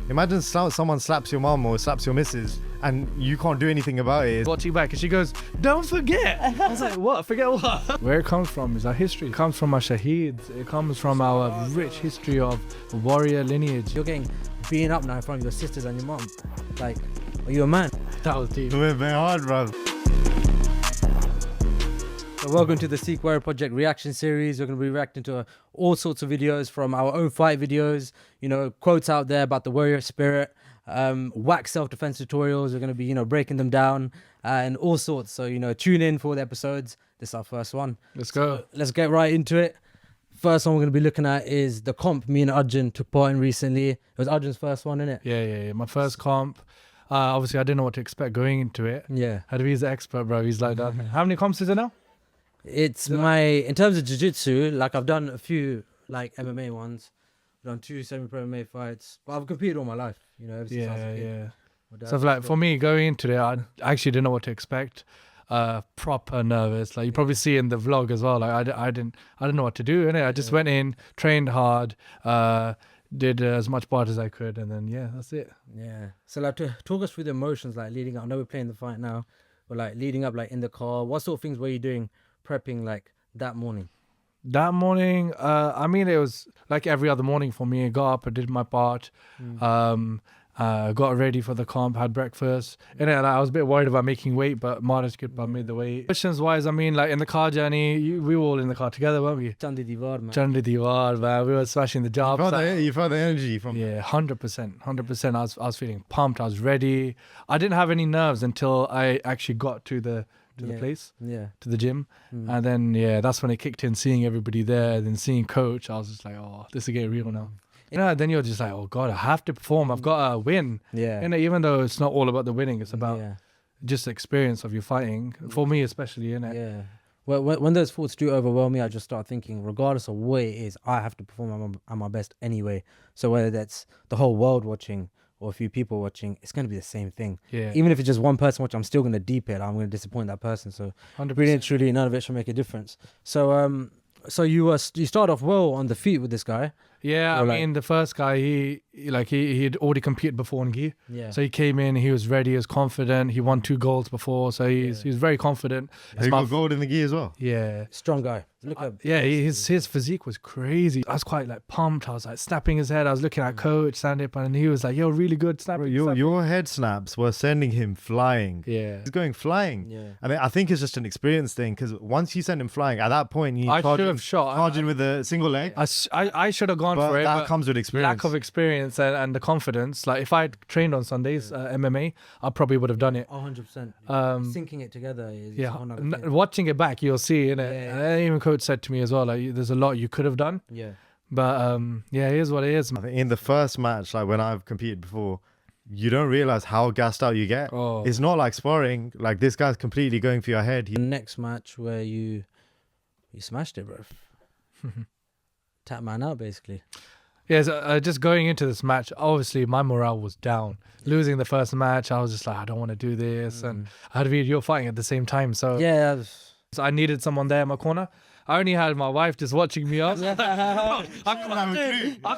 Imagine someone slaps your mom or slaps your missus and you can't do anything about it. Watching back and she goes, don't forget. I was like, what? Forget what? Where it comes from is our history. It comes from our shaheeds. It comes from our rich history of warrior lineage. You're getting beaten up now in front of your sisters and your mom. Like, are you a man? That was deep. We're very hard, bro. So welcome to the Sikh Warrior Project reaction series. We're going to be reacting to all sorts of videos from our own fight videos, you know, quotes out there about the warrior spirit, whack self-defense tutorials. We're going to be, you know, breaking them down and all sorts. So, you know, tune in for the episodes. This is our first one. Let's go. So let's get right into it. First one we're going to be looking at is the comp me and Arjun took part in recently. It was Arjun's first one, innit? Yeah. My first comp. Obviously, I didn't know what to expect going into it. Yeah. Had to be the expert, bro. He's like that. How many comps is it now? It's in terms of jiu-jitsu, like I've done a few like MMA ones. I've done 2 semi-pro MMA fights, but I've competed all my life, you know, ever since I was a kid. So like for me going into it, I actually didn't know what to expect. Proper nervous. Like you probably see in the vlog as well. Like I didn't know what to do, innit? I just went in, trained hard, did as much part as I could, and then that's it. Yeah. So like to talk us through the emotions like leading up. I know we're playing the fight now, but like leading up, like in the car, what sort of things were you doing prepping like that morning? That morning, I mean, it was like every other morning for me. I got up, I did my part, got ready for the comp, had breakfast. And then I was a bit worried about making weight, but Maharaj Kirpa made the weight. Questions wise, I mean, like in the car journey, we were all in the car together, weren't we? Chandi Diwar, man. Chandi Diwar, man. We were smashing the jobs. You felt the energy from... Yeah, 100%. I was feeling pumped. I was ready. I didn't have any nerves until I actually got to the place, to the gym, and then that's when it kicked in, seeing everybody there, and then seeing coach. I was just like, oh, this is getting real now. You know, then you're just like, oh god, I have to perform, I've got to win. And even though it's not all about the winning, it's about just the experience of you fighting, for me especially, innit? Well, when those thoughts do overwhelm me, I just start thinking, regardless of what it is, I have to perform at my best anyway. So whether that's the whole world watching or a few people watching, it's going to be the same thing. Even if it's just one person watching, I'm still going to deep it. I'm going to disappoint that person. So 100%. Really and truly, none of it should make a difference. So so you start off well on the feet with this guy. I mean, the first guy, he'd already competed before in gi. So he came in, he was ready, he was confident. He won 2 golds before, so he's very confident. He got gold in the gi as well. Strong guy. Look at his physique was crazy. I was quite like pumped. I was like snapping his head. I was looking at coach Sandip, and he was like, "Yo, really good snapping." Your head snaps were sending him flying. He's going flying. I mean, I think it's just an experience thing, because once you send him flying, at that point I should have shot. Charging with a single leg. I should have gone for it. That comes with experience. Lack of experience and the confidence. Like if I'd trained on Sundays MMA, I probably would have done it. 100%. Syncing it together is watching it back, you'll see, innit? And even coach said to me as well, like, there's a lot you could have done. But it is what it is. I think in the first match, like when I've competed before, you don't realize how gassed out you get. It's not like sparring. Like this guy's completely going for your head. The next match where you smashed it, bro. Tap man out, basically. So, just going into this match, obviously my morale was down. Losing the first match, I was just like, I don't want to do this, and I had to be you're fighting at the same time. So so I needed someone there in my corner. I only had my wife just watching me up. I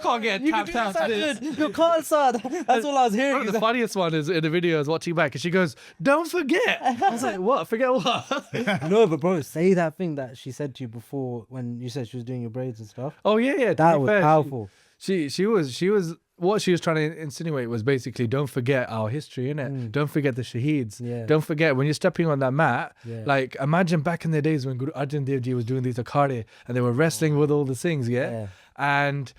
can't get tapped out to this. You can't, sir. That's all I was hearing. The funniest one is in the video is watching back, and she goes, "Don't forget." I was like, "What? Forget what?" No, but bro, say that thing that she said to you before when you said she was doing your braids and stuff. Oh yeah. That was powerful. She was what she was trying to insinuate was basically, don't forget our history, innit? Don't forget the shaheeds. Don't forget when you're stepping on that mat. Like imagine back in the days when Guru Arjan Dev Ji was doing these akade and they were wrestling with all the things, and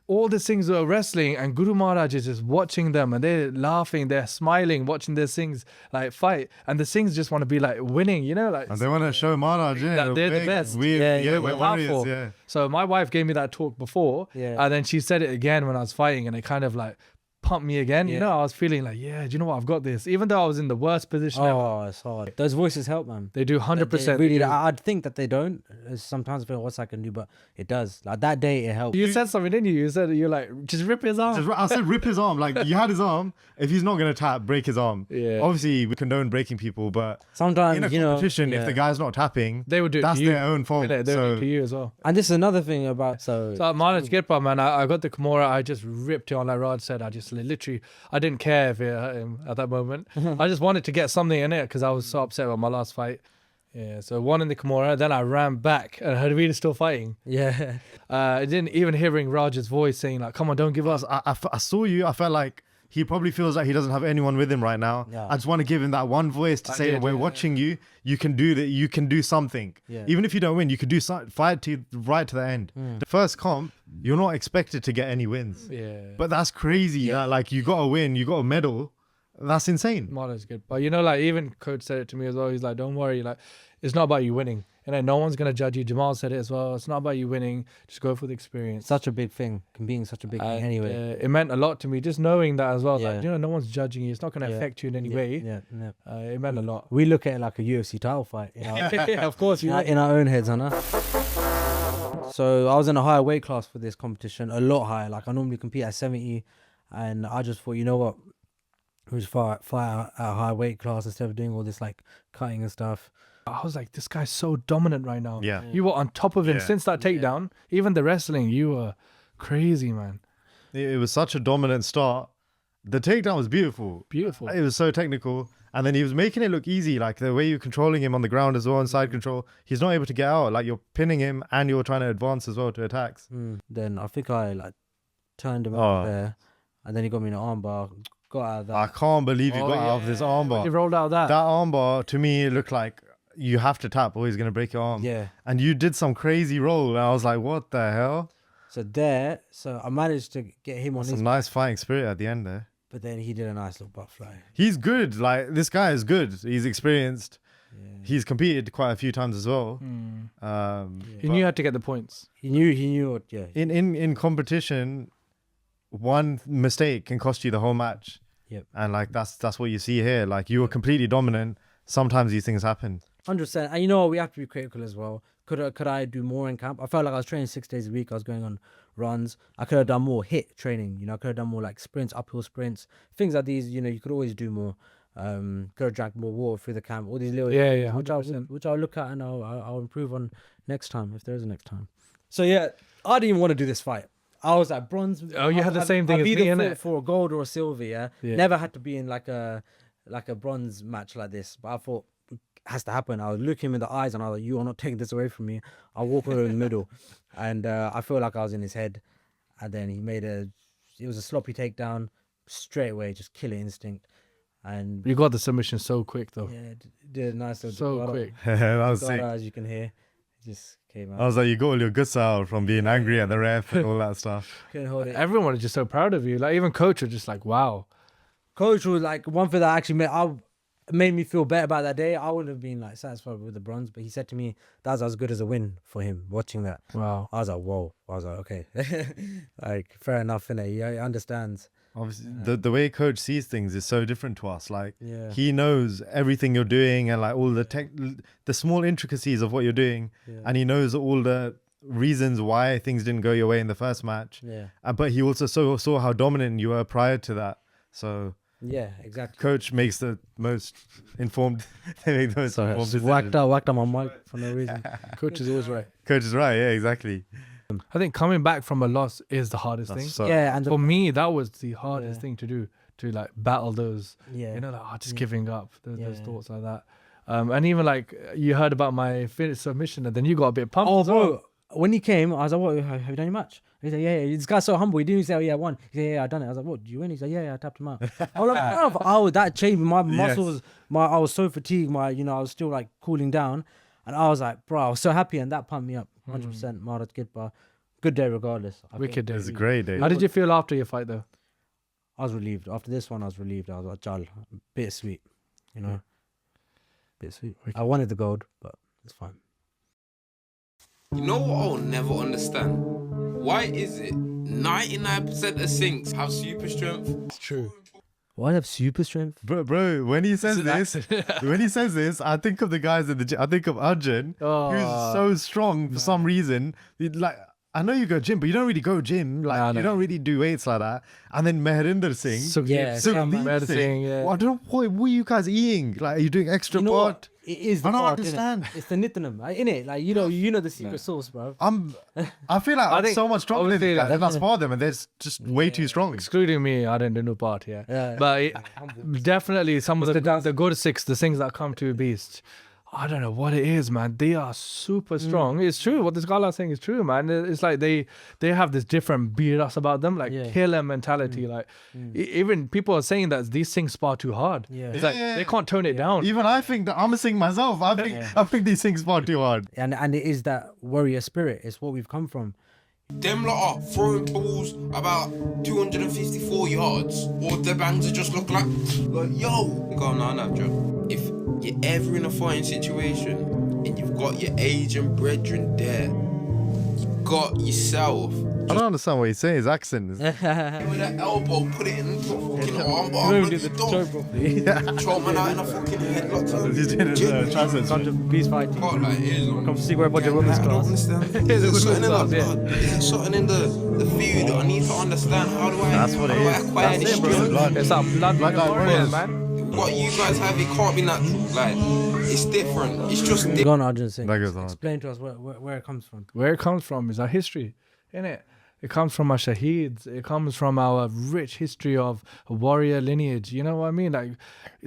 all the things were wrestling, and Guru Maharaj is just watching them, and they're laughing, they're smiling, watching their Singhs like fight, and the Singhs just want to be like winning, you know, like, and they want to show Maharaj that they're the best. We're powerful. So my wife gave me that talk before, and then she said it again when I was fighting, and it kind of like pumped me again. You know, I was feeling like, do you know what, I've got this, even though I was in the worst position ever. It's hard. Those voices help, man. They do 100%. Really, I'd think that they don't. Sometimes I feel what's I can do, but it does. Like that day, it helped. You said something, didn't you? You said you're like, just rip his arm. I said rip his arm. Like you had his arm. If he's not gonna tap, break his arm. Obviously, we condone breaking people, but sometimes in a competition, if the guy's not tapping, they would do it. That's their own fault. They would do it to you as well. And this is another thing about so Maharaj Kirpa, man. I got the Kimura. I just ripped it on that rod. Said I just wrestling. Literally, I didn't care if it hurt him at that moment. I just wanted to get something in it because I was so upset about my last fight. Yeah, so won in the Kimura. Then I ran back and Harvita's still fighting. Yeah. I didn't even hearing Raj's voice saying like, "Come on, don't give up." I saw you. I felt like he probably feels like he doesn't have anyone with him right now. Yeah. I just want to give him that one voice to say, "We're watching you. You can do that. You can do something. Yeah. Even if you don't win, you could do fight to right to the end." The first comp, you're not expected to get any wins. Yeah, But that's crazy. That, like, you got to win. You got a medal. That's insane. Motto's good. But you know, like even coach said it to me as well. He's like, "Don't worry. Like, it's not about you winning. And then no one's gonna judge you." Jamal said it as well. It's not about you winning. Just go for the experience. Such a big thing. Being such a big thing anyway. It meant a lot to me just knowing that as well. Yeah. Like, you know, no one's judging you. It's not gonna affect you in any way. Yeah. It meant a lot. We look at it like a UFC title fight. You know? Of course, you. In our own heads, Hannah. So I was in a higher weight class for this competition, a lot higher. Like I normally compete at 70, and I just thought, you know what, we just fight at a higher weight class instead of doing all this like cutting and stuff. I was like, this guy's so dominant right now. Yeah. You were on top of him Yeah. since that takedown. Even the wrestling, you were crazy, man. It was such a dominant start. The takedown was beautiful. Beautiful. It was so technical. And then he was making it look easy. Like the way you're controlling him on the ground as well, and side control. He's not able to get out. Like you're pinning him and you're trying to advance as well to attacks. Then I think I like turned him up there, and then he got me in an armbar. Got out of that. I can't believe you got out of this You armbar. rolled out that. That armbar, to me, it looked like you have to tap or he's going to break your arm. Yeah. And you did some crazy roll. And I was like, what the hell? So I managed to get him on his, Some nice fighting spirit at the end there. but then he did a nice little butt fly. He's good. Like, this guy is good. He's experienced. He's competed quite a few times as well. He knew how to get the points. He knew what. Yeah. In competition, one mistake can cost you the whole match. Yep. And like that's what you see here. Like you were completely dominant. Sometimes these things happen. 100%. And you know what? We have to be critical as well. Could I do more in camp? I felt like I was training 6 days a week. I was going on runs. I could have done more HIIT training. You know, I could have done more like sprints, uphill sprints, things like these. You know, you could always do more. Could have drank more water through the camp. All these little which I'll look at and I'll improve on next time if there is a next time. So yeah, I didn't even want to do this fight. I was like bronze. Oh, you had the same thing as me, innit? For a gold or a silver, yeah. Never had to be in like a bronze match like this. But I thought it has to happen. I was looking him in the eyes and I was like, "You are not taking this away from me." I'll walk over in the middle, and I feel like I was in his head. And then he made it was a sloppy takedown straight away, just killer instinct. And You got the submission so quick though. yeah, did a nice little So quick. That was sick. as you can hear, it just came out. I was like, you got all your guts out from being angry at the ref and all that stuff. Couldn't hold it. Everyone was just so proud of you. Like even coach was just like, wow. Coach was like, one thing that actually made me feel better about that day. I wouldn't have been like satisfied with the bronze, but he said to me that was as good as a win for him watching that. Wow. I was like, whoa. I was like, okay. Like, fair enough, innit? He understands. Obviously, the way coach sees things is so different to us. Like Yeah. he knows everything you're doing and like all the small intricacies of what you're doing, and he knows all the reasons why things didn't go your way in the first match. Yeah. But he also saw how dominant you were prior to that. So Yeah, exactly. coach makes the most informed. They make the most Sorry, informed just decision. whacked on my mic for no reason. Coach is always right. Coach is right. Yeah, exactly. I think coming back from a loss is the hardest thing. So, Yeah, and For me, that was the hardest thing to do, to like battle those, yeah. you know, like just giving up, those Yeah. thoughts like that. And even like you heard about my finished submission and then you got a bit pumped. Oh, as well. bro. When he came, I was like, "What? Have you done your match?" He said, "Yeah." This guy's so humble. He didn't even say, "Oh yeah, I won." He said, "Yeah, I done it." I was like, "What? Did you win?" He said, "Yeah, I tapped him out." I was like, "Oh, that changed me. My muscles, I was so fatigued. I was still like cooling down, and I was like, bro, I was so happy, and that pumped me up. 100%. Mara good, but good day regardless. Wicked day. It was a great day. How did you feel after your fight though? I was relieved. After this one, I was relieved. I was like, "Jal, bittersweet, you know, bittersweet." I wanted the gold, but it's fine. You know what I'll never understand? Why is it 99% of Sinks have super strength? It's true. Why do I have super strength? Bro, when he says this, I think of the guys in the gym. I think of Arjun, who's so strong for some reason. Like, I know you go gym, but you don't really go gym. Like, you don't really do weights like that. And then Mehrinder Singh. Yeah, Sukhdeep Singh, Singh. yeah. Well, I don't know, what are you guys eating? Like, are you doing extra You know pot? it is the I don't part, innit? understand. It's the Nityanam, innit? Like you know the secret sauce, bro. I feel like I'm think- so much stronger than obviously, these guys. like- They must spar them, and they're just way too strong. Excluding me, I didn't do no part, yeah. Yeah. But definitely some of the good Sikhs, the things that come to Beast, I don't know what it is, man. They are super strong. It's true. What this guy is saying is true, man. It's like they have this different BS about them, like killer mentality. Like even people are saying that these things spar too hard. Yeah. It's like they can't tone it down. Even I think that I'm a Sikh myself. I think these things spar too hard. And it is that warrior spirit. It's what we've come from. Them lot are throwing balls about 254 yards. Or the bangs are just look like yo. Go on, no, Joe. If you're ever in a fighting situation and you've got your Asian brethren there, you got yourself. I don't understand what he's saying. His accent is. With that elbow, put it in the fucking arm bar. Don't do the show properly. Throw man out in a fucking headlock. He's doing his translate. Bunch of beast fighting. Can't like it is. Come see where budget women's I don't class. understand. It's a Is there women's something in class, the blood? Is there something in the food? I need to understand. How do I? That's what it how do I is. acquire That's this it, bro. strength? Blood. It's our blood warriors. man. What you guys have, it can't be natural. Like, it's different. It's just different. Go on, Arjun Singh. That goes on. Explain to us where it comes from. Where it comes from is our history, innit? It comes from our shaheeds. It comes from our rich history of warrior lineage. You know what I mean? Like,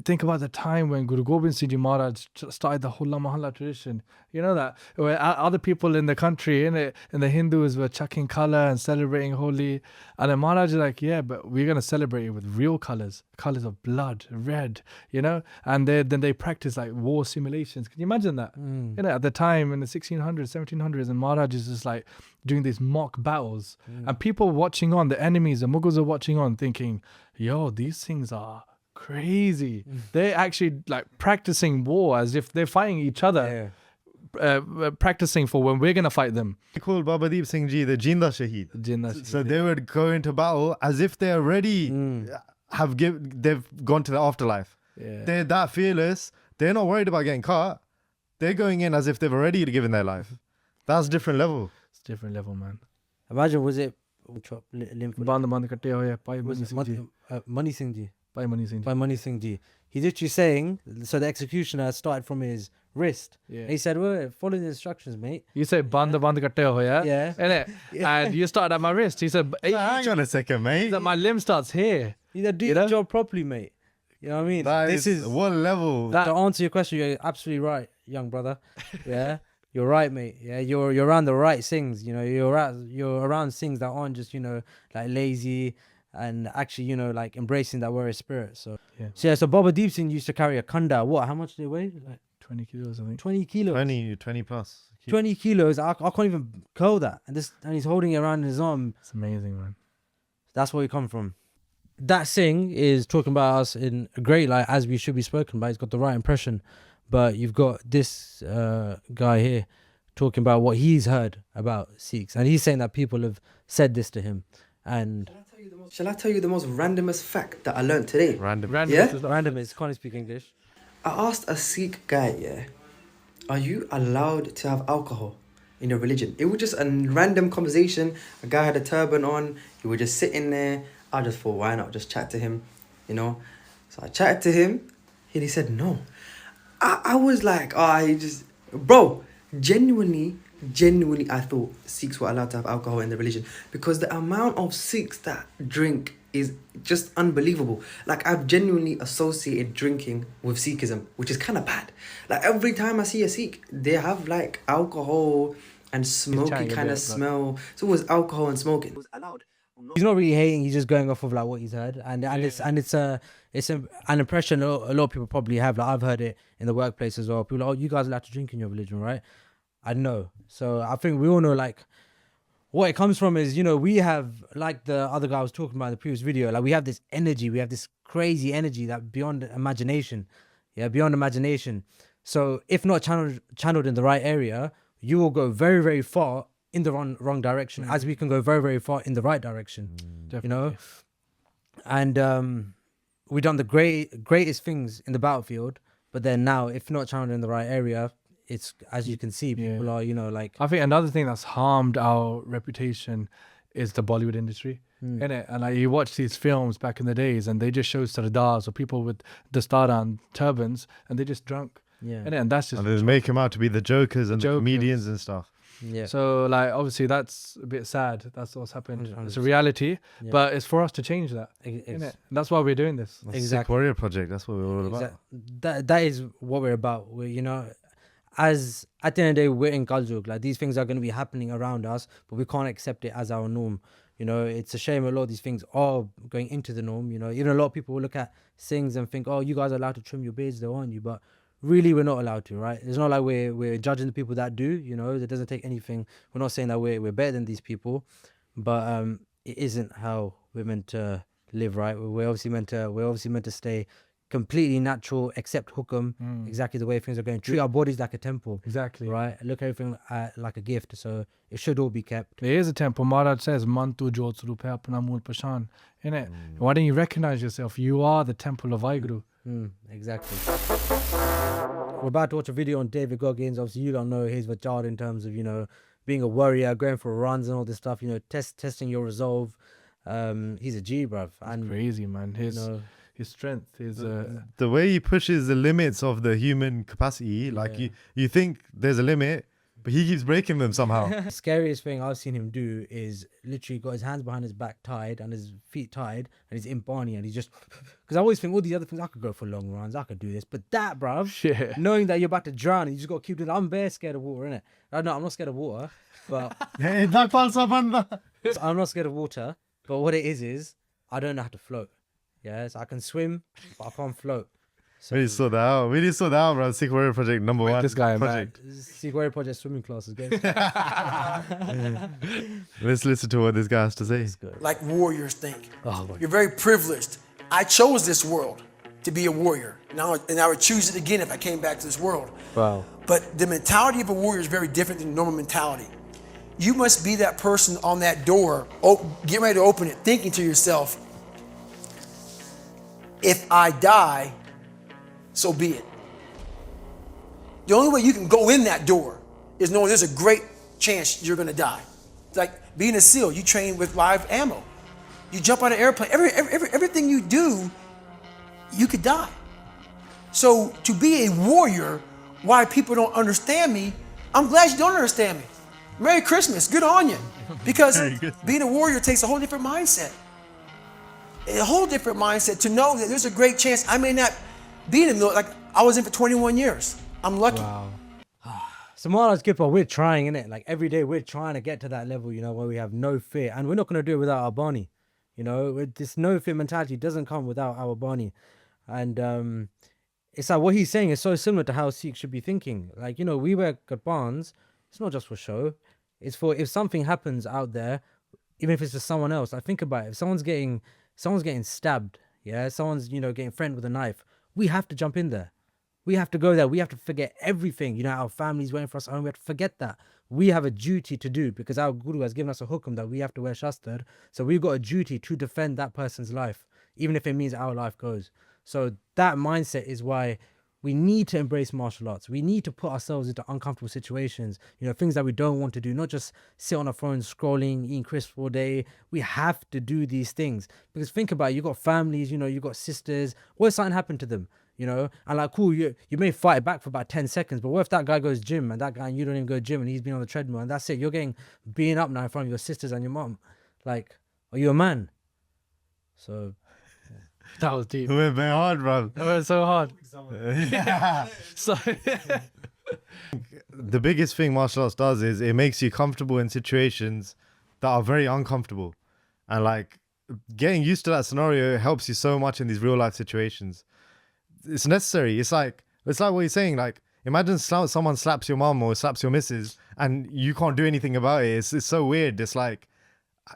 think about the time when Guru Gobind Singh Ji Maharaj started the Holla Mahalla tradition. You know that? Where other people in the country, and the Hindus were chucking color and celebrating Holi. And then Maharaj is like, yeah, but we're going to celebrate it with real colors of blood, red, you know? And then they practice like war simulations. Can you imagine that? You know, at the time in the 1600s, 1700s, and Maharaj is just like doing these mock battles. And people watching on, the enemies, the Mughals are watching on thinking, yo, these things are crazy. They're actually like practicing war as if they're fighting each other. Practicing for when we're gonna fight them. They call Baba Deep Singh Ji the Jinda Shaheed. So they would go into battle as if they already they've gone to the afterlife. Yeah. They're that fearless. They're not worried about getting caught. They're going in as if they've already given their life. That's different level. It's different level, man. Imagine, was it Money Singh Ji? By Money Singh Ji. He's literally saying, so the executioner started from his wrist. Yeah. And he said, well, follow the instructions, mate. You say band katte hoya. Yeah. Innit? And you started at my wrist. He said, Hang on a second, mate. that my limb starts here. He said, do You your know? job properly, mate. You know what I mean? This is what level. To answer your question, you're absolutely right, young brother. Yeah. You're right, mate. Yeah, you're around the right things. You know, you're around things that aren't just, you know, like lazy and actually, you know, like embracing that warrior spirit. So so Baba Deep Singh used to carry a kanda. What? How much did it weigh? Like 20 kilos, I think. 20 kilos. 20 plus. 20 kilos. I can't even curl that. And he's holding it around his arm. It's amazing, man. That's where we come from. That Singh is talking about us in a great light, as we should be spoken by. He's got the right impression. But you've got this guy here talking about what he's heard about Sikhs. And he's saying that people have said this to him. And Shall I tell you the most randomest fact that I learned today? Random. Yeah? random is, can't speak English. I asked a Sikh guy, are you allowed to have alcohol in your religion? It was just a random conversation. A guy had a turban on. He was just sitting there. I just thought, why not just chat to him, you know? So I chatted to him and he said, no. I was like, bro, genuinely, I thought Sikhs were allowed to have alcohol in their religion because the amount of Sikhs that drink is just unbelievable. Like, I've genuinely associated drinking with Sikhism, which is kind of bad. Like, every time I see a Sikh, they have like alcohol and smoky kind of smell. So it was alcohol and smoking. It was allowed. He's not really hating. He's just going off of like what he's heard, and it's an impression a lot of people probably have. Like, I've heard it in the workplace as well. People are like, oh, you guys are allowed to drink in your religion, right? I know. So I think we all know like what it comes from is, you know, we have, like the other guy was talking about in the previous video, like we have this energy, we have this crazy energy that beyond imagination. Yeah, beyond imagination. So if not channeled in the right area, you will go very, very far in the wrong direction, as we can go very, very far in the right direction. You know? And we've done the greatest things in the battlefield, but then now, if not channeled in the right area, it's, as you can see, people are, you know, like... I think another thing that's harmed our reputation is the Bollywood industry, innit? And like, you watch these films back in the days and they just show sardars or people with dastara and turbans and they just drunk. Yeah. And that's just And they make him out to be the jokers and the Jokers. comedians and stuff. Yeah. so like obviously that's a bit sad. That's what's happened. It's a 100%. reality, Yeah. but it's for us to change that. Innit? That's why we're doing this. That's Exactly. Sick Warrior Project. That's what we're all about. That is what we're about. We, you know, as at the end of the day, we're in Galjuk. Like these things are going to be happening around us, but we can't accept it as our norm. You know, it's a shame a lot of these things are going into the norm. You know, even a lot of people will look at things and think, oh, you guys are allowed to trim your beards, though, aren't you? But really, we're not allowed to, right? It's not like we're judging the people that do. You know, it doesn't take anything. We're not saying that we're better than these people, but it isn't how we're meant to live, right? We're obviously meant to stay completely natural, accept hukum, exactly the way things are going. Treat our bodies like a temple, Exactly. right? Look at everything like a gift. So it should all be kept. There is a temple. Maharaj says, "Man tu jot swarup hai apna mool pashan." Innit? Why don't you recognize yourself? You are the temple of Vaheguru. Exactly. We're about to watch a video on David Goggins. Obviously, you don't know his vajad in terms of, you know, being a warrior, going for runs and all this stuff, you know, testing your resolve. He's a G, bruv. And Crazy, man. His you know, his strength, his The way he pushes the limits of the human capacity, like you think there's a limit, but he keeps breaking them somehow. scariest thing I've seen him do is literally got his hands behind his back tied and his feet tied, and he's in Barney, and he's just, because I always think all these other things, I could go for long runs, I could do this, but that, bruv, shit. knowing that you're about to drown, and you just got to keep doing. I'm bare scared of water, innit? No, I'm not scared of water, but I'm not scared of water. But what it is I don't know how to float. Yes, I can swim, but I can't float. So We need to sort that out. We need to sort that out, bro. Sick Warrior Project number one. This guy, project. Sikh Warrior Project swimming classes, guys. Let's listen to what this guy has to say. Like warriors think. Oh, my You're very privileged. I chose this world to be a warrior. Now, and I would choose it again if I came back to this world. wow. But the mentality of a warrior is very different than normal mentality. You must be that person on that door, get ready to open it, thinking to yourself, if I die, so be it. The only way you can go in that door is knowing there's a great chance you're gonna die. It's like being a SEAL, you train with live ammo. You jump on an airplane, everything you do, you could die. So to be a warrior, why people don't understand me, I'm glad you don't understand me. Merry Christmas, good on you. Because being a warrior takes a whole different mindset. A whole different mindset to know that there's a great chance I may not be in the military. Like I was in for 21 years. I'm lucky. Wow. So Marlon's good, but we're trying, innit? Like every day we're trying to get to that level, you know, where we have no fear. And we're not going to do it without our Barney. You know, this no fear mentality doesn't come without our Barney. And it's like what he's saying is so similar to how Sikhs should be thinking. Like, you know, we wear Garbans. It's not just for show. It's for if something happens out there, even if it's to someone else. Like think about it. If someone's getting stabbed, yeah, someone's, you know, getting threatened with a knife, we have to jump in there. We have to go there. We have to forget everything. You know, our family's waiting for us at home. We have to forget that. We have a duty to do because our Guru has given us a hukum that we have to wear shastar. So we've got a duty to defend that person's life, even if it means our life goes. So that mindset is why we need to embrace martial arts. We need to put ourselves into uncomfortable situations, you know, things that we don't want to do, not just sit on our phones scrolling, eating crisps all day. We have to do these things because think about it, you've got families, you know, you've got sisters. What if something happened to them? You know, and like, cool, you may fight back for about 10 seconds, but what if that guy goes gym and that guy and you don't even go gym and he's been on the treadmill and that's it? You're getting beaten up now in front of your sisters and your mom. Like, are you a man? So That was deep. It went very hard, bro. That was so hard. So The biggest thing martial arts does is it makes you comfortable in situations that are very uncomfortable. And like getting used to that scenario helps you so much in these real life situations. It's necessary. It's like what you're saying. Like imagine someone slaps your mom or slaps your missus and you can't do anything about it. It's so weird. It's like,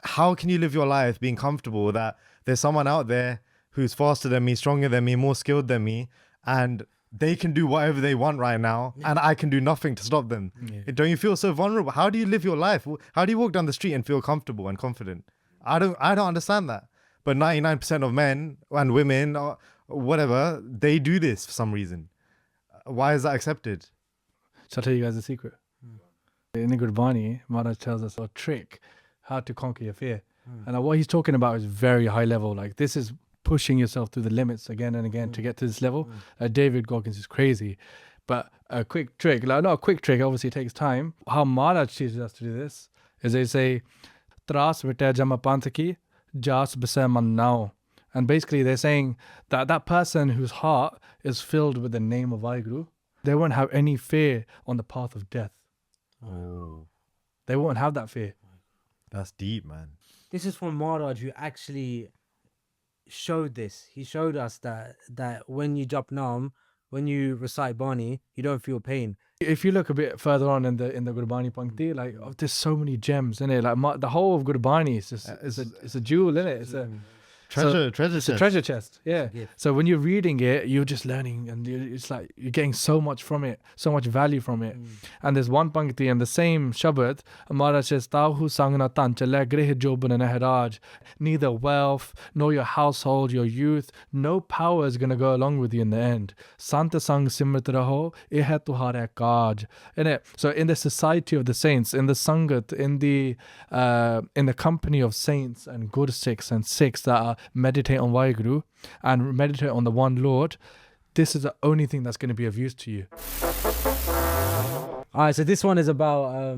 how can you live your life being comfortable that there's someone out there who's faster than me, stronger than me, more skilled than me, and they can do whatever they want right now, and I can do nothing to stop them. Yeah. Don't you feel so vulnerable? How do you live your life? How do you walk down the street and feel comfortable and confident? I don't understand that. But 99% of men and women, or whatever, they do this for some reason. Why is that accepted? shall I tell you guys a secret? In the Gurbani, Maharaj tells us a trick how to conquer your fear. And what he's talking about is very high level. Like this is pushing yourself through the limits again and again to get to this level. David Goggins is crazy. But a quick trick, like not a quick trick, obviously it takes time. How Maharaj teaches us to do this is they say, Tras vite jama pantaki, jas beseman now. And basically they're saying that that person whose heart is filled with the name of Vaheguru, they won't have any fear on the path of death. Oh, They won't have that fear. that's deep, man. This is from Maharaj, who actually showed this. He showed us that when you jap Naam, when you recite Bani, you don't feel pain. If you look a bit further on in the Gurbani Pankti, like there's so many gems in it. Like the whole of Gurbani is just it's a jewel in it. It's a Treasure It's a chest. treasure chest, yeah. gift. So when you're reading it, you're just learning, and it's like you're getting so much from it, so much value from it. And there's one pankti in the same Shabad, Maharaj says, Tahu sangna tanchale grih joban nahraj. Neither wealth, nor your household, your youth, no power is going to go along with you in the end. Santa sang simrit raho, eh hai tuhara kaj. So in the society of the saints, in the Sangat, in the company of saints and good Sikhs and Sikhs that are meditate on Vaheguru and meditate on the one Lord, this is the only thing that's going to be of use to you. All right, so this one is about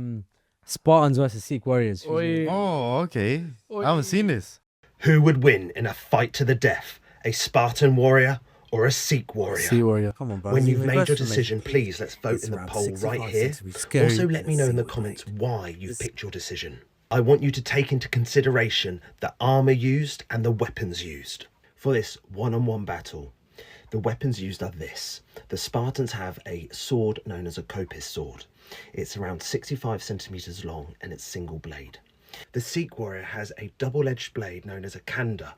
Spartans versus Sikh warriors. Oh, okay. I haven't seen this. Who would win in a fight to the death? A Spartan warrior or a Sikh warrior? Sea warrior. Come on, bro. When you've Even made your first for me. decision, please let's vote It's in the around poll 65 right here. cents, it'd be scary. Also, let me know in the See what comments mate. why you picked your decision. I want you to take into consideration the armour used and the weapons used. For this one-on-one battle, the weapons used are this. The Spartans have a sword known as a kopis sword. It's around 65 centimetres long and it's single blade. The Sikh warrior has a double-edged blade known as a kanda,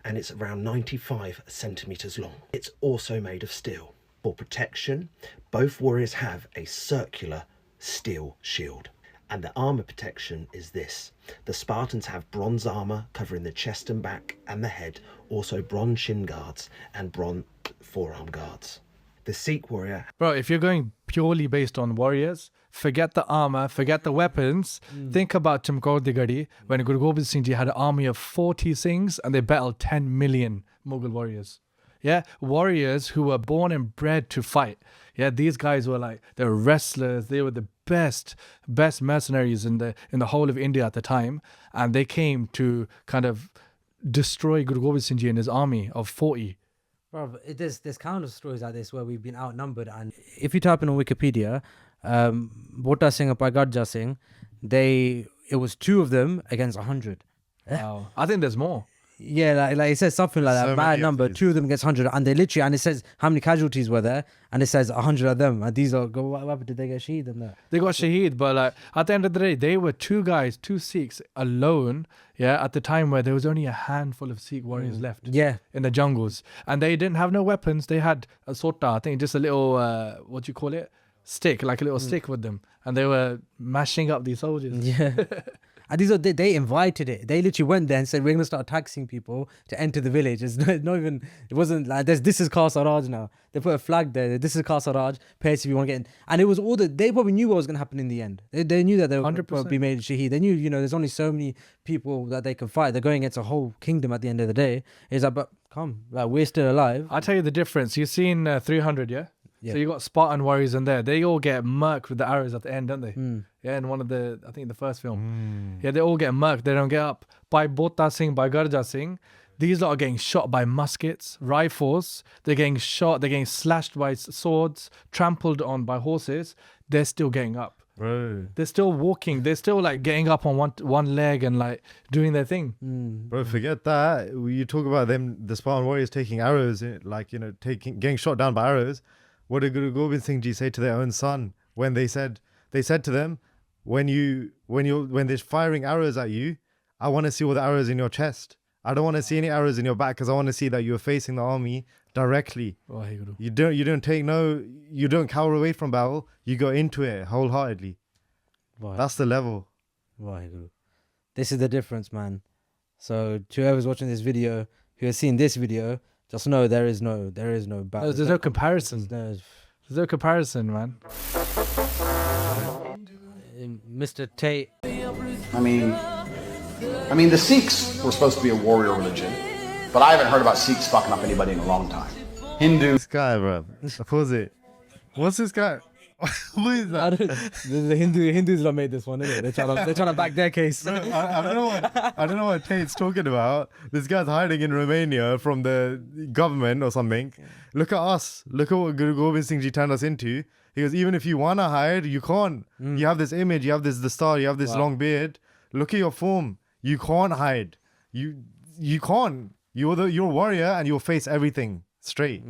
and it's around 95 centimetres long. It's also made of steel. For protection, both warriors have a circular steel shield. And the armour protection is this. The Spartans have bronze armour covering the chest and back and the head, also bronze shin guards and bronze forearm guards. The Sikh warrior... Bro, if you're going purely based on warriors, forget the armor, forget the weapons. Think about Chamkaur di Gadi when Guru Gobind Singh Ji had an army of 40 Singhs and they battled 10 million Mughal warriors. Yeah, warriors who were born and bred to fight. Yeah, these guys were like, they were wrestlers. They were the best mercenaries in the whole of India at the time. And they came to kind of destroy Guru Gobind Singh Ji and his army of 40. Bro, there's countless stories like this where we've been outnumbered. And if you type in on Wikipedia, Bota Singh and Pagarja Singh, it was 2 of them against 100. Wow. I think there's more. Yeah, like it says something like So that. Bad many of number, these. 2 of them against 100, and they literally, and it says how many casualties were there, and it says 100 of them. And these are what happened? Did they get shaheed in that? They got shaheed, but like at the end of the day, they were 2 Sikhs alone. Yeah, at the time where there was only a handful of Sikh warriors left. Yeah, In the jungles, and they didn't have no weapons. They had a sota, I think, just a little what do you call it, stick, like a little stick with them, and they were mashing up these soldiers. yeah. And these are they invited it. They literally went there and said, "We're gonna start taxing people to enter the village." It's not even. It wasn't like this is Casa Raj now. They put a flag there. This is Casa Raj. Pay us if you want to get in. And it was all that they probably knew what was gonna happen in the end. They knew that they were going to 100%. be made shaheed. They knew, there's only so many people that they can fight. They're going against a whole kingdom at the end of the day. It's like, but come, like we're still alive. I'll tell you the difference. You've seen 300, yeah? Yeah. So you got Spartan warriors in there. They all get murked with the arrows at the end, don't they? Mm. Yeah, in one of I think the first film. Yeah, they all get murked. They don't get up. By Bota Singh, by Garja Singh, these lot are getting shot by muskets, rifles. They're getting shot. They're getting slashed by swords, trampled on by horses. They're still getting up. Bro, They're still walking. They're still like getting up on one leg and like doing their thing. bro, forget that. You talk about them, the Spartan warriors taking arrows, getting shot down by arrows. What did Guru Gobind Singh Ji say to their own son when they said to them, when they're firing arrows at you, I want to see all the arrows in your chest. I don't want to see any arrows in your back because I want to see that you're facing the army directly. Vaheguru. You don't cower away from battle. You go into it wholeheartedly. Right. That's the level. Vaheguru. This is the difference, man. So to whoever's watching this video, who has seen this video, just know there is no battle. There's no comparison. There's There's no comparison, man. Mr. Tate. I mean, the Sikhs were supposed to be a warrior religion, but I haven't heard about Sikhs fucking up anybody in a long time. Hindu. This guy, bro. Oppose it. What's this guy? Who is I that? don't, the Hindus that made this one, isn't it? They're trying to back their case. I don't know what Tate's talking about. This guy's hiding in Romania from the government or something. Look at us. Look at what Guru Gobind Singh Ji turned us into. He goes, even if you wanna hide, you can't. You have this image, you have the star, you have this long beard. Look at your form. You can't hide. You can't. You're a warrior and you'll face everything straight.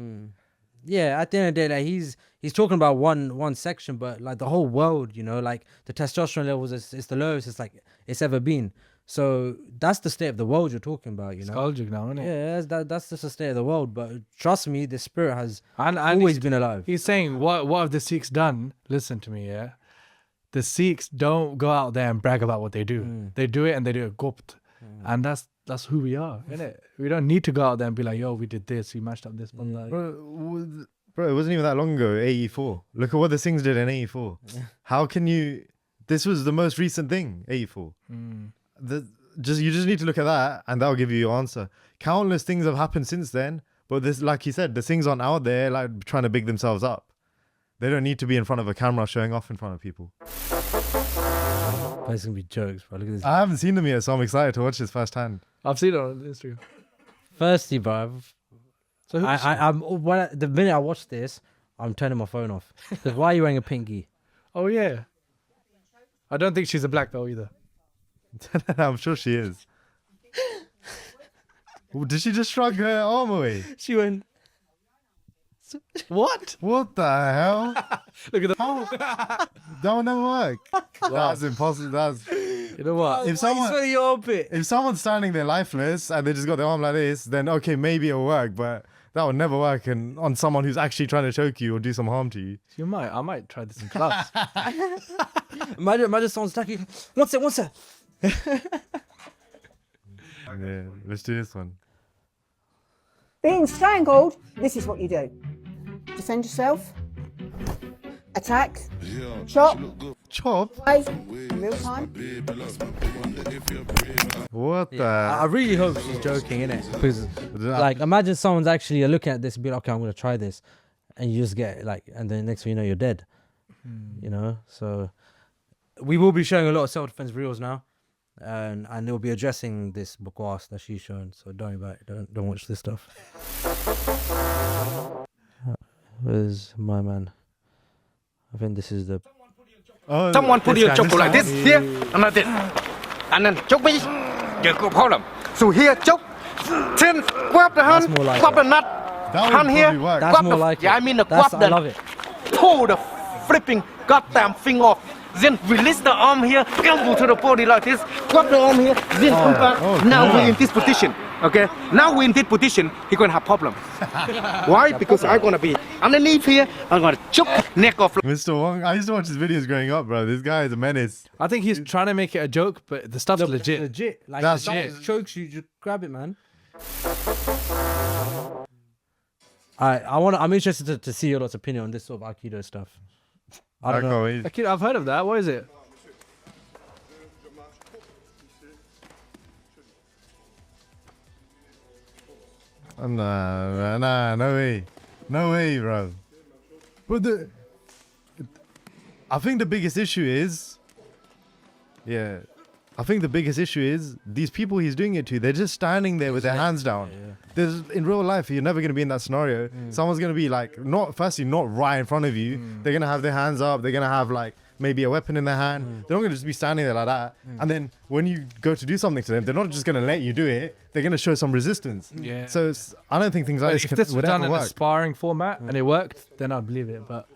Yeah, at the end of the day, like he's talking about one section, but like the whole world, you know, like the testosterone levels is the lowest it's ever been. So that's the state of the world you're talking about, you know. Nostalgic now, isn't it? Yeah, that's just the state of the world. But trust me, the spirit has And always been alive. He's saying, what have the Sikhs done? Listen to me, yeah. The Sikhs don't go out there and brag about what they do. They do it and they do it gupt. And that's who we are, isn't it? We don't need to go out there and be like, yo, we did this, we mashed up this one. Like, Bro, it wasn't even that long ago, AE4. Look at what the Singhs did in AE4. How can you... This was the most recent thing, AE4. You just need to look at that and that'll give you your answer. Countless things have happened since then, but this, like he said, the Singhs aren't out there like trying to big themselves up. They don't need to be in front of a camera showing off in front of people. It's gonna be jokes, bro. Look at this. I haven't seen them yet, so I'm excited to watch this firsthand. I've seen it on Instagram. Firstly, bro, So who, the minute I watch this, I'm turning my phone off. Because why are you wearing a pinky? oh yeah. I don't think she's a black belt either. I'm sure she is. Did she just shrug her arm away? She went. What? What the hell? Look at the. That will never work. That's impossible. You know what? If someone's standing there lifeless and they just got their arm like this, then okay, maybe it'll work, but that would never work on someone who's actually trying to choke you or do some harm to you. I might try this in class. Imagine someone's attacking. One sec. Yeah, let's do this one. Being strangled, this is what you do. Defend yourself, attack, chop, play, in real time. What the? I really hope she's joking, innit? Because, like, imagine someone's actually looking at this and be like, okay, I'm going to try this. And you just get, like, and then next thing you know, you're dead. You know? So, we will be showing a lot of self-defense reels now. And they'll be addressing this bakwas that she's shown. So don't worry about it. Don't watch this stuff. Where's my man? I think this is the. Oh, Someone put your choke like this here and like this, and then choke me. You go problem. So here choke, chin, grab the hand, more like grab the it. nut, that would hand here. probably work. That's grab more the, like yeah, it. I mean the That's, grab I the love it. pull the flipping goddamn thing off. Then release the arm here, elbow to the body like this, grab the arm here, then come back. Now we're in this position, okay? Now we're in this position, he's gonna have problem. Why? Because I'm gonna be underneath here, I'm gonna choke neck off. Mr. Wong, I used to watch his videos growing up, bro. This guy is a menace. I think he's trying to make it a joke, but the stuff's legit. Legit. Like, That's if it. someone chokes you, just grab it, man. I'm interested to see your lot's opinion on this sort of Aikido stuff. I don't know. Okay, I've heard of that. What is it? Nah, no way, bro. But I think the biggest issue is, these people he's doing it to, they're just standing there with their hands down. There's in real life, you're never gonna be in that scenario. Someone's gonna be like, not right in front of you. They're gonna have their hands up. They're gonna have like maybe a weapon in their hand. They're not gonna just be standing there like that. And then when you go to do something to them, they're not just gonna let you do it. They're gonna show some resistance. Yeah. So I don't think things like If this was would done ever in a work. sparring format and it worked, then I'd believe it. But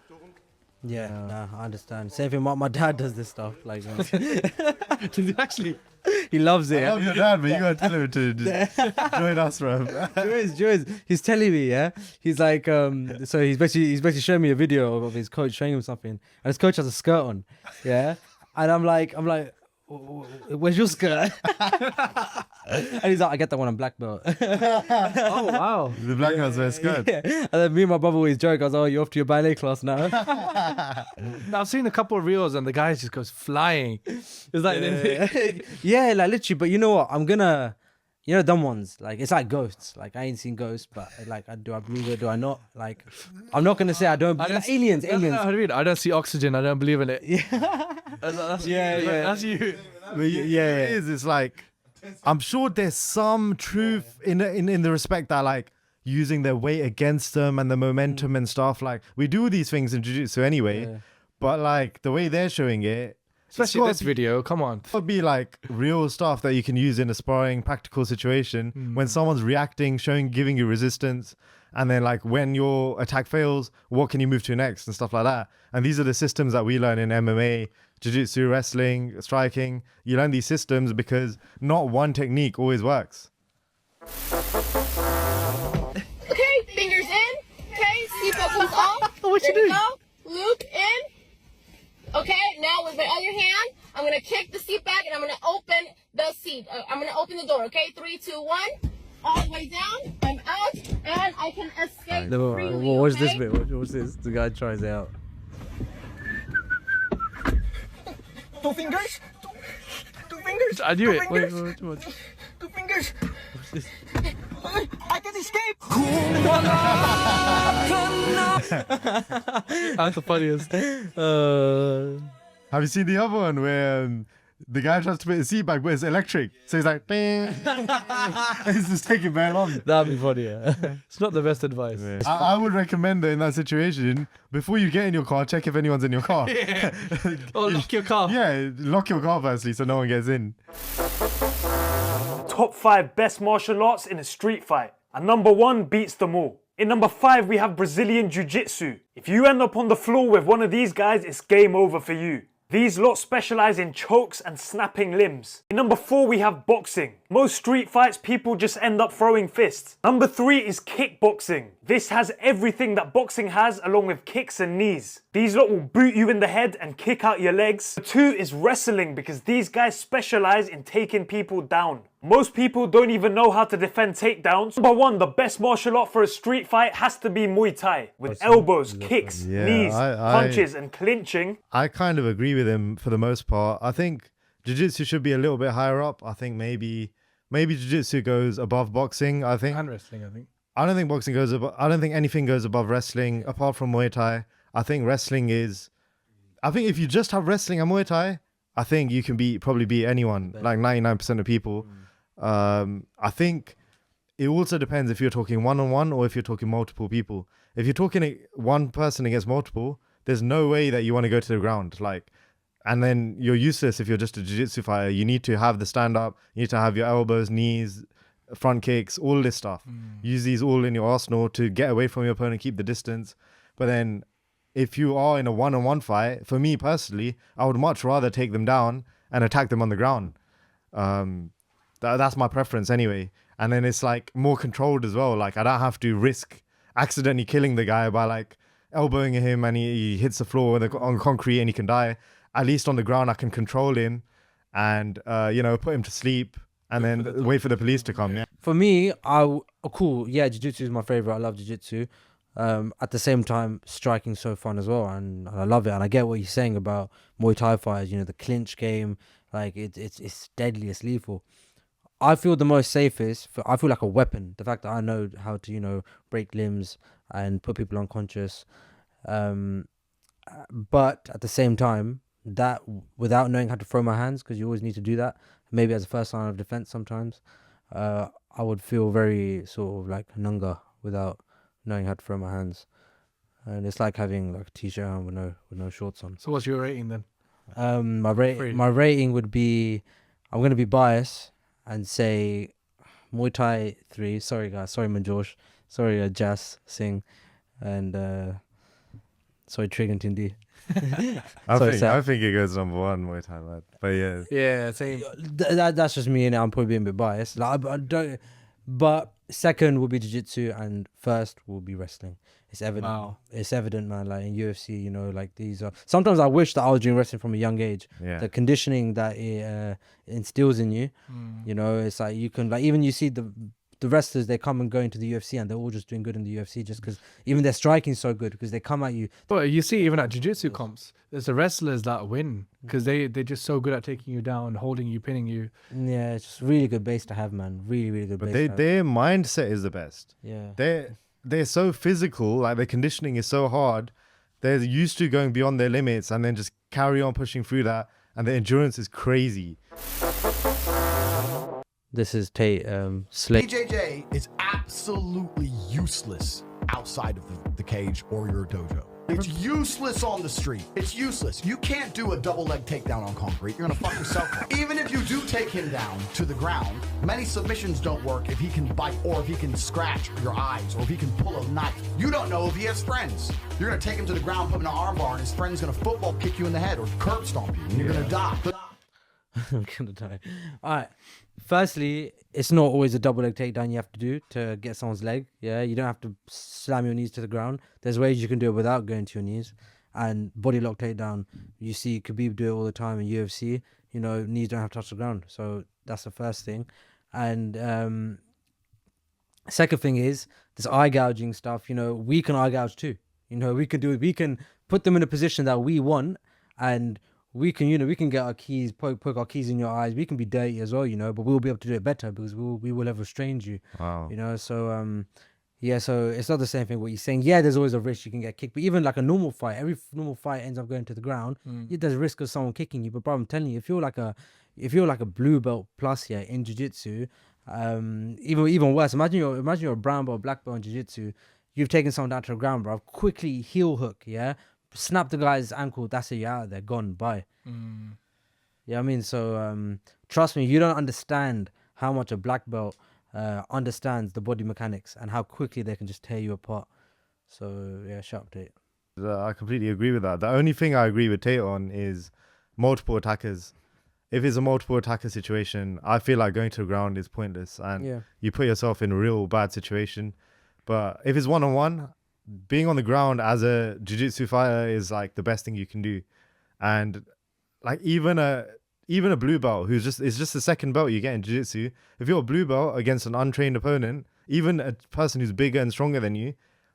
Yeah, nah, I understand. Same thing. My dad does this stuff. Like, actually, he loves it. I love your dad, but you gotta tell him to just join us, bro. Joyce, he's telling me, yeah. He's like, so he's basically showing me a video of his coach showing him something, and his coach has a skirt on, yeah. And I'm like, where's your skirt? And he's like, I get that one on black belt. oh wow. The black guys wear skirts. Yeah. And then me and my brother always joke. I was like, oh, you're off to your ballet class now. I've seen a couple of reels and the guy just goes flying. It's like, Yeah, like literally. But you know what? I'm gonna You know, dumb ones. Like, it's like ghosts. Like, I ain't seen ghosts, but like, do I believe it? Do I not? Like, I'm not gonna say I don't believe it. Aliens. I don't see oxygen. I don't believe in it. Yeah. That's you. It is. It's like, I'm sure there's some truth in the respect that like using their weight against them and the momentum and stuff. Like, we do these things in jiu-jitsu anyway, but like the way they're showing it, especially this video, come on. It would be like real stuff that you can use in a sparring practical situation when someone's reacting, giving you resistance, and then like when your attack fails, what can you move to next and stuff like that. And these are the systems that we learn in MMA, jiu-jitsu, wrestling, striking. You learn these systems because not one technique always works. Okay, fingers in. Okay, seatbelt comes off. What you doing? Go. Loop in. Okay, now with my other hand, I'm gonna kick the seat back and I'm gonna open the seat. I'm gonna open the door. Okay, 3, 2, 1. All the way down. I'm out, and I can escape freely. What's this okay? bit? What's this? The guy tries it out. 2 fingers. 2 fingers. I knew it. Fingers. Wait. 2 fingers. What's this? I can escape. That's the funniest. Have you seen the other one where the guy tries to put his seat back, but it's electric? So he's like, ding. It's just taking very long. That'd be funnier. It's not the best advice. I would recommend that in that situation, before you get in your car, check if anyone's in your car. Oh, lock your car. Yeah, lock your car firstly so no one gets in. Top 5 best martial arts in a street fight. And number 1 beats them all. In number 5, we have Brazilian Jiu-Jitsu. If you end up on the floor with one of these guys, it's game over for you. These lot specialize in chokes and snapping limbs. In number 4, we have boxing. Most street fights, people just end up throwing fists. Number 3 is kickboxing. This has everything that boxing has, along with kicks and knees. These lot will boot you in the head and kick out your legs. Number 2 is wrestling, because these guys specialize in taking people down. Most people don't even know how to defend takedowns. Number 1, the best martial art for a street fight has to be Muay Thai. With elbows, kicks, knees, punches and clinching. I kind of agree with him for the most part. I think jiu-jitsu should be a little bit higher up. I think maybe jiu-jitsu goes above boxing, I think. And wrestling, I think. I don't think boxing goes above, I don't think anything goes above wrestling apart from Muay Thai. I think if you just have wrestling and Muay Thai, I think you can probably beat anyone, like 99% of people. I think it also depends if you're talking one-on-one or if you're talking multiple people. If you're talking one person against multiple, there's no way that you want to go to the ground. And then you're useless if you're just a jiu-jitsu fighter. You need to have the stand-up. You need to have your elbows, knees, front kicks, all this stuff. Use these all in your arsenal to get away from your opponent, keep the distance. But then if you are in a one-on-one fight, for me personally, I would much rather take them down and attack them on the ground. That's my preference anyway. And then it's like more controlled as well. Like I don't have to risk accidentally killing the guy by like elbowing him and he hits the floor on concrete and he can die. At least on the ground, I can control him and, put him to sleep and then wait for the police to come. Yeah. For me, cool. Yeah, jiu-jitsu is my favorite. I love jiu-jitsu. At the same time, striking's so fun as well, and I love it. And I get what you're saying about Muay Thai fighters. You know, the clinch game, like it's deadly, it's lethal. I feel the most safest. I feel like a weapon. The fact that I know how to, break limbs and put people unconscious. But at the same time, that without knowing how to throw my hands, because you always need to do that, maybe as a first line of defense sometimes, I would feel very sort of like Nunga without knowing how to throw my hands. And it's like having like a t-shirt on with no shorts on. So what's your rating then? My rating would be, I'm going to be biased and say Muay Thai 3. Sorry guys, sorry Manjosh, sorry Jas Singh, and sorry Trigan Tindi. I think it goes number 1 Muay Thai, man. But yeah. Yeah, same. That's just me, and I'm probably being a bit biased. But second will be jiu-jitsu, and first will be wrestling. It's evident. Wow. It's evident, man. Like in UFC, like these are. Sometimes I wish that I was doing wrestling from a young age. Yeah. The conditioning that it instills in you. It's like you can even you see the the wrestlers, they come and go into the UFC and they're all just doing good in the UFC just because even their striking is so good because they come at you. But you see, even at jiu-jitsu comps, there's the wrestlers that win because they're just so good at taking you down, holding you, pinning you. Yeah, it's just really good base to have, man. Really, really good But base. their mindset is the best. Yeah. They're so physical, like their conditioning is so hard. They're used to going beyond their limits and then just carry on pushing through that. And their endurance is crazy. This is Tate Slade. BJJ is absolutely useless outside of the cage or your dojo. It's useless on the street. It's useless. You can't do a double leg takedown on concrete. You're gonna fuck yourself up. Even if you do take him down to the ground, many submissions don't work if he can bite or if he can scratch your eyes or if he can pull a knife. You don't know if he has friends. You're gonna take him to the ground, put him in an arm bar, and his friend's gonna football kick you in the head or curb stomp you, and you're gonna die. I'm gonna die. All right. Firstly, it's not always a double leg takedown you have to do to get someone's leg. Yeah, you don't have to slam your knees to the ground. There's ways you can do it without going to your knees. And body lock takedown, you see Khabib do it all the time in UFC. You know, knees don't have to touch the ground. So that's the first thing. And second thing is this eye gouging stuff. You know, we can eye gouge too. You know, we can put them in a position that we want, and we can, you know, we can get our keys, poke our keys in your eyes. We can be dirty as well, you know, but we'll be able to do it better because we will have restrained you. Wow. You know, so yeah, so it's not the same thing what you're saying. Yeah, there's always a risk you can get kicked, but even like a normal fight, every normal fight ends up going to the ground. Yeah, there's a risk of someone kicking you, but bro, I'm telling you, if you're like a blue belt plus here in jiu-jitsu, even worse, imagine you're a brown belt, black belt in jiu-jitsu, you've taken someone down to the ground, bro, quickly heel hook, yeah, snap the guy's ankle, that's it, you're out of there, gone, bye. Yeah, I mean, so trust me, you don't understand how much a black belt understands the body mechanics and how quickly they can just tear you apart. So yeah, sharp Tate. I completely agree with that. The only thing I agree with Tate on is multiple attackers. If it's a multiple attacker situation, I feel like going to the ground is pointless and you put yourself in a real bad situation. But if it's one-on-one, being on the ground as a jiu-jitsu fighter is like the best thing you can do. And like even a blue belt who's just the second belt you get in jiu-jitsu, if you're a blue belt against an untrained opponent, even a person who's bigger and stronger than you,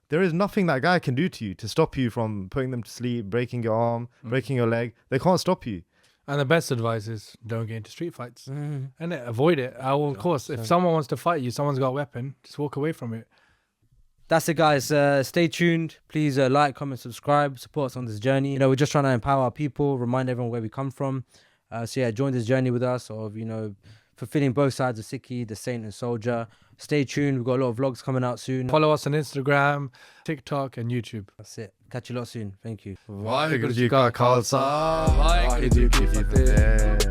there is nothing that guy can do to you to stop you from putting them to sleep, breaking your arm, breaking your leg. They can't stop you. And the best advice is don't get into street fights. And avoid it. Of course, if someone wants to fight you, someone's got a weapon, just walk away from it. That's it, guys. Stay tuned. Please like, comment, subscribe, support us on this journey. You know, we're just trying to empower people, remind everyone where we come from. So yeah, join this journey with us of, you know, fulfilling both sides of Sikhi, the saint and soldier. Stay tuned. We've got a lot of vlogs coming out soon. Follow us on Instagram, TikTok and YouTube. That's it. Catch you lot soon. Thank you. Waheguru Ji Ka Khalsa, Waheguru Ji Ki Fateh.